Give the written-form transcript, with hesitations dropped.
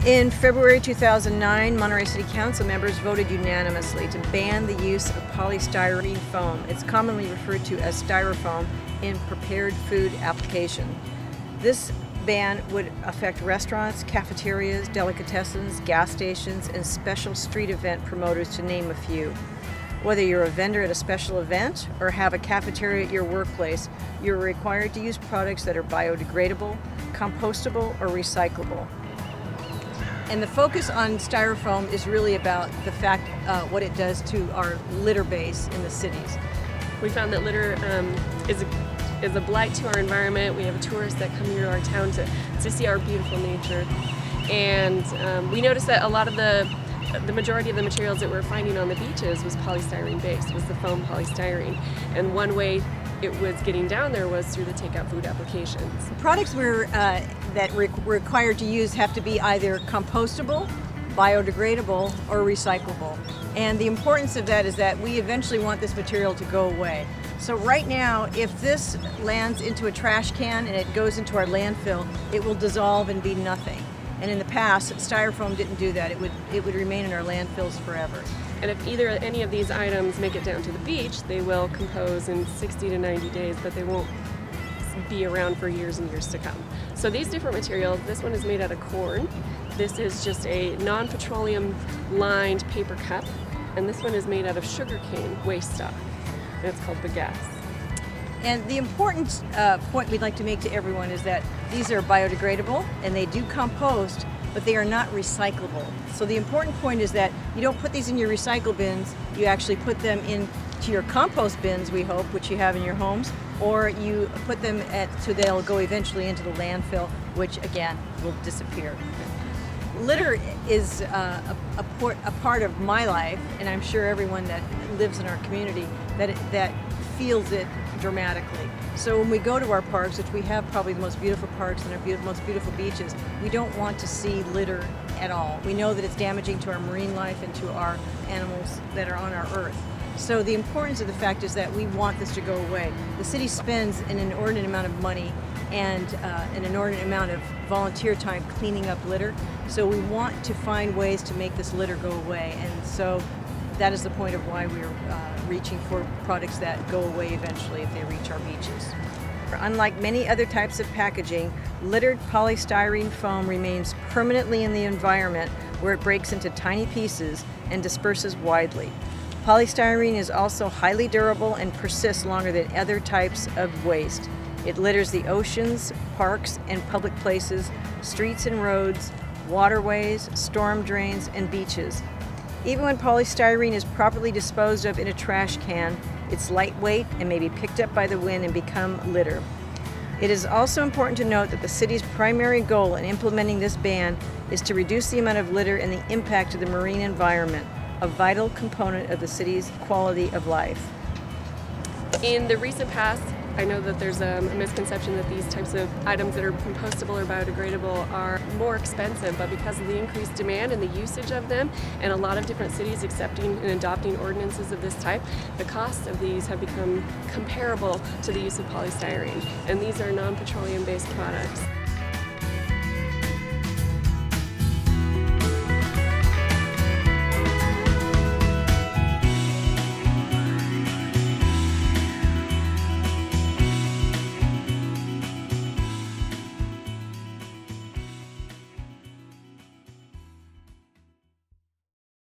In February 2009, Monterey City Council members voted unanimously to ban the use of polystyrene foam. It's commonly referred to as styrofoam in prepared food application. This ban would affect restaurants, cafeterias, delicatessens, gas stations, and special street event promoters, to name a few. Whether you're a vendor at a special event or have a cafeteria at your workplace, you're required to use products that are biodegradable, compostable, or recyclable. And the focus on styrofoam is really about the fact what it does to our litter base in the cities. We found that litter is a blight to our environment. We have tourists that come here to our town to see our beautiful nature. And we noticed that a lot of the majority of the materials that we're finding on the beaches was polystyrene based, was the foam polystyrene. And one way it was getting down there was through the takeout food applications. The products we're required to use have to be either compostable, biodegradable, or recyclable. And the importance of that is that we eventually want this material to go away. So right now, if this lands into a trash can and it goes into our landfill, it will dissolve and be nothing. And in the past, styrofoam didn't do that. It would remain in our landfills forever. And if any of these items make it down to the beach, they will compose in 60 to 90 days, but they won't be around for years and years to come. So these different materials, this one is made out of corn. This is just a non-petroleum lined paper cup. And this one is made out of sugarcane waste stock. And it's called bagasse. And the important point we'd like to make to everyone is that these are biodegradable and they do compost, but they are not recyclable. So the important point is that you don't put these in your recycle bins, you actually put them into your compost bins, we hope, which you have in your homes, or you put them so they'll go eventually into the landfill, which again will disappear. Litter is a part of my life, and I'm sure everyone that lives in our community that feels it dramatically. So when we go to our parks, which we have probably the most beautiful parks and our most beautiful beaches, we don't want to see litter at all. We know that it's damaging to our marine life and to our animals that are on our earth. So the importance of the fact is that we want this to go away. The city spends an inordinate amount of money and an inordinate amount of volunteer time cleaning up litter. So we want to find ways to make this litter go away. And so that is the point of why we're reaching for products that go away eventually if they reach our beaches. Unlike many other types of packaging, littered polystyrene foam remains permanently in the environment where it breaks into tiny pieces and disperses widely. Polystyrene is also highly durable and persists longer than other types of waste. It litters the oceans, parks, and public places, streets and roads, waterways, storm drains, and beaches. Even when polystyrene is properly disposed of in a trash can, it's lightweight and may be picked up by the wind and become litter. It is also important to note that the city's primary goal in implementing this ban is to reduce the amount of litter and the impact to the marine environment, a vital component of the city's quality of life. In the recent past, I know that there's a misconception that these types of items that are compostable or biodegradable are more expensive, but because of the increased demand and the usage of them, and a lot of different cities accepting and adopting ordinances of this type, the costs of these have become comparable to the use of polystyrene. And these are non-petroleum based products.